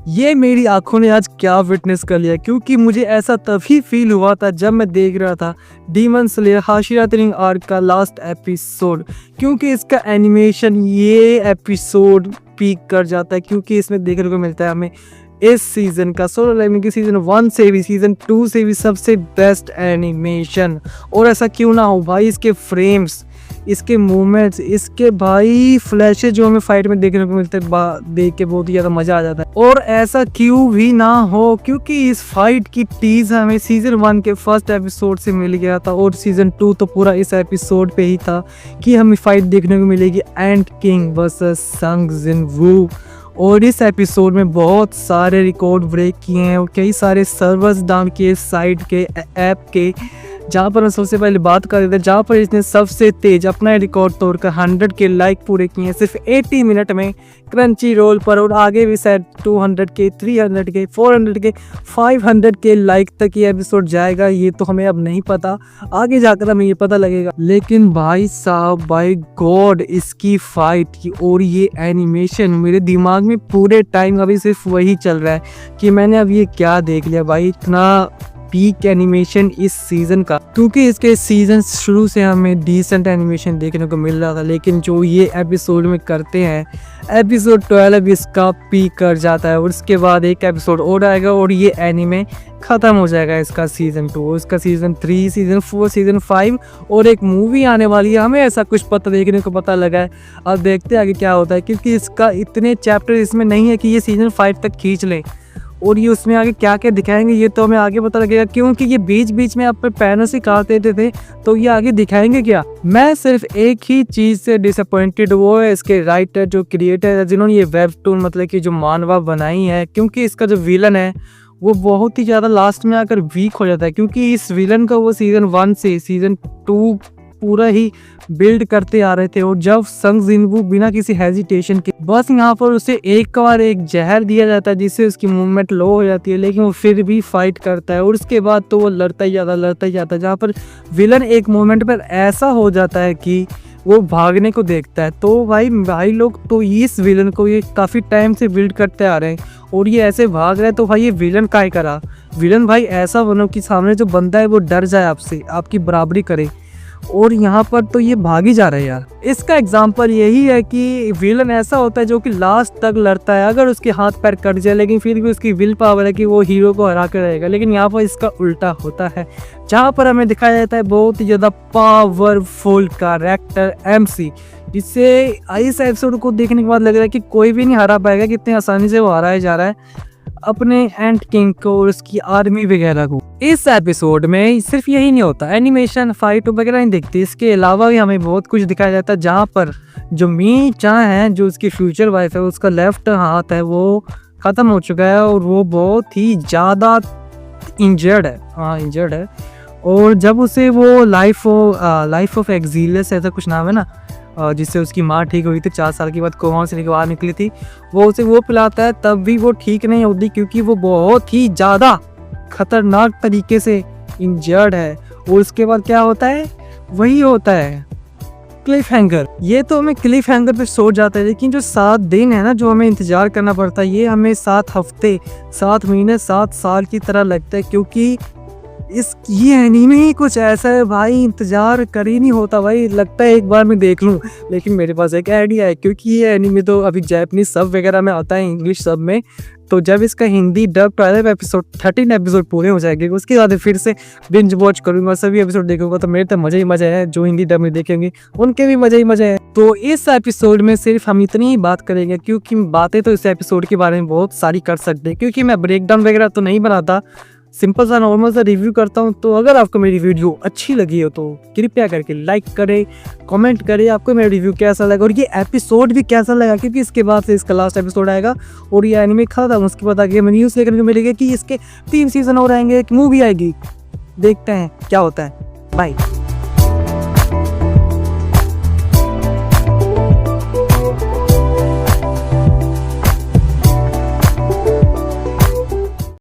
ये मेरी आंखों ने आज क्या विटनेस कर लिया, क्योंकि मुझे ऐसा तभी फील हुआ था जब मैं देख रहा था demon slayer Hashira training arc का लास्ट एपिसोड। क्योंकि इसका एनिमेशन ये एपिसोड पीक कर जाता है, क्योंकि इसमें देखने को मिलता है हमें इस सीज़न का सोलो लेवलिंग की सीज़न 1 से भी सीज़न 2 से भी सबसे बेस्ट एनिमेशन। और ऐसा क्यों ना हो भाई, इसके फ्रेम्स, इसके मूवमेंट्स, इसके भाई फ्लैशेस जो हमें फाइट में देखने को मिलते हैं, देख के बहुत ही ज़्यादा मज़ा आ जाता है। और ऐसा क्यों भी ना हो, क्योंकि इस फाइट की टीज हमें सीज़न 1 के फर्स्ट एपिसोड से मिल गया था और सीज़न 2 तो पूरा इस एपिसोड पे ही था कि हमें फाइट देखने को मिलेगी एंट किंग वर्सेस संग जिनवू। और इस एपिसोड में बहुत सारे रिकॉर्ड ब्रेक किए हैं और कई सारे सर्वर्स डाउन किए साइट के ऐप के, जहाँ पर हम सबसे पहले बात कर रहे थे जहाँ पर इसने सबसे तेज अपना रिकॉर्ड तोड़कर 100 के लाइक पूरे किए हैं सिर्फ 80 मिनट में क्रंची रोल पर। और आगे भी शायद 200 के, 300 के, 400 के, 500 के लाइक तक ये एपिसोड जाएगा। ये तो हमें अब नहीं पता, आगे जाकर हमें ये पता लगेगा। लेकिन भाई साहब, बाय गॉड, इसकी फाइट की और ये एनिमेशन मेरे दिमाग में पूरे टाइम अभी सिर्फ वही चल रहा है कि मैंने अब ये क्या देख लिया भाई, इतना पीक एनिमेशन इस सीज़न का। क्योंकि इसके सीज़न शुरू से हमें डिसेंट एनिमेशन देखने को मिल रहा था, लेकिन जो ये एपिसोड में करते हैं, एपिसोड 12 इसका पीक कर जाता है। और उसके बाद एक एपिसोड और आएगा और ये एनीमे ख़त्म हो जाएगा, इसका सीज़न 2, इसका सीज़न 3, सीज़न 4, सीज़न 5 और एक मूवी आने वाली है। हमें ऐसा कुछ देखने को पता लगा है। अब देखते हैं आगे क्या होता है, क्योंकि इसका इतने चैप्टर इसमें नहीं है कि ये सीज़न 5 तक खींच लें। और ये उसमें आगे क्या क्या दिखाएंगे ये तो हमें आगे पता लगेगा, क्योंकि ये बीच बीच में अपने पैनल से काट देते थे, तो ये आगे दिखाएंगे क्या। मैं सिर्फ एक ही चीज़ से डिसअपॉइंटेड, वो है इसके राइटर, जो क्रिएटर है, जिन्होंने ये वेबटून मतलब कि जो मानवा बनाई है। क्योंकि इसका जो विलन है वो बहुत ही ज़्यादा लास्ट में आकर वीक हो जाता है, क्योंकि इस विलन का वो सीज़न 1 से सीज़न 2 पूरा ही बिल्ड करते आ रहे थे। और जब संग जिनवू बिना किसी हेजिटेशन के बस यहाँ पर उसे एक बार एक जहर दिया जाता है जिससे उसकी मूवमेंट लो हो जाती है, लेकिन वो फिर भी फाइट करता है। और उसके बाद तो वो लड़ता ही जाता है, जहाँ पर विलन एक मोमेंट पर ऐसा हो जाता है कि वो भागने को देखता है। तो भाई लोग तो इस विलन को ये काफ़ी टाइम से बिल्ड करते आ रहे हैं और ये ऐसे भाग रहा है, तो भाई ये विलन काहे करा। विलन भाई ऐसा बनो कि सामने जो बंदा है वो डर जाए आपसे, आपकी बराबरी करे। और यहाँ पर तो ये भाग ही जा रहा है यार। इसका एग्जाम्पल यही है कि विलन ऐसा होता है जो कि लास्ट तक लड़ता है, अगर उसके हाथ पैर कट जाए लेकिन फिर भी उसकी विल पावर है कि वो हीरो को हरा कर रहेगा। लेकिन यहाँ पर इसका उल्टा होता है, जहाँ पर हमें दिखाया जाता है बहुत ही ज़्यादा पावरफुल कैरेक्टर MC, जिससे इस एपिसोड को देखने के बाद लग रहा है कि कोई भी नहीं हरा पाएगा, कितनी आसानी से वो हराया जा रहा है अपने एंट किंग को और उसकी आर्मी वगैरह को। इस एपिसोड में सिर्फ यही नहीं होता, एनिमेशन फाइट वगैरह नहीं दिखती, इसके अलावा भी हमें बहुत कुछ दिखाया जाता है। जहाँ पर जो मी चाह है, जो उसकी फ्यूचर वाइफ है, उसका लेफ्ट हाथ है वो ख़त्म हो चुका है और वो बहुत ही ज़्यादा इंजर्ड है। और जब उसे वो लाइफ ऑफ एक्सिलियस ऐसा कुछ नाम है ना, जिससे उसकी माँ ठीक हुई थी 4 साल के बाद कोमा से बाहर निकली थी, वो उसे वो पिलाता है, तब भी वो ठीक नहीं होती, क्योंकि वो बहुत ही ज़्यादा खतरनाक तरीके से इंजर्ड है। और उसके बाद क्या होता है, वही होता है क्लिफ हैंगर। ये तो हमें क्लिफ हैंगर पे छोड़ जाता है, लेकिन जो 7 दिन है ना जो हमें इंतज़ार करना पड़ता है, ये हमें 7 हफ्ते, 7 महीने, 7 साल की तरह लगता है। क्योंकि ये एनीमे ही कुछ ऐसा है भाई, इंतज़ार कर ही नहीं होता भाई, लगता है एक बार मैं देख लूँ। लेकिन मेरे पास एक आइडिया है, क्योंकि ये एनीमे तो अभी जापानीज सब वगैरह में आता है, इंग्लिश सब में, तो जब इसका हिंदी डब 13 एपिसोड पूरे हो जाएंगे, उसके बाद फिर से बिंज वॉच करूँगा, सभी एपिसोड देखूंगा, तो मेरे तो मज़ा ही मज़ा है। जो हिंदी डब में देखेंगे उनके भी मज़ा ही मज़ा है। तो इस एपिसोड में सिर्फ हम इतनी ही बात करेंगे, क्योंकि बातें तो इस एपिसोड के बारे में बहुत सारी कर सकते हैं, क्योंकि मैं ब्रेकडाउन वगैरह तो नहीं बनाता, सिंपल सा नॉर्मल सा रिव्यू करता हूँ। तो अगर आपको मेरी वीडियो अच्छी लगी हो तो कृपया करके लाइक करें, कमेंट करें आपको मेरा रिव्यू कैसा लगा और ये एपिसोड भी कैसा लगा, क्योंकि इसके बाद से इसका लास्ट एपिसोड आएगा और ये एनीमे खत्म। उसके बाद आगे हमें न्यूज़ देखने को मिलेगी कि इसके 3 सीजन और आएंगे, एक मूवी आएगी, देखते हैं क्या होता है। बाय।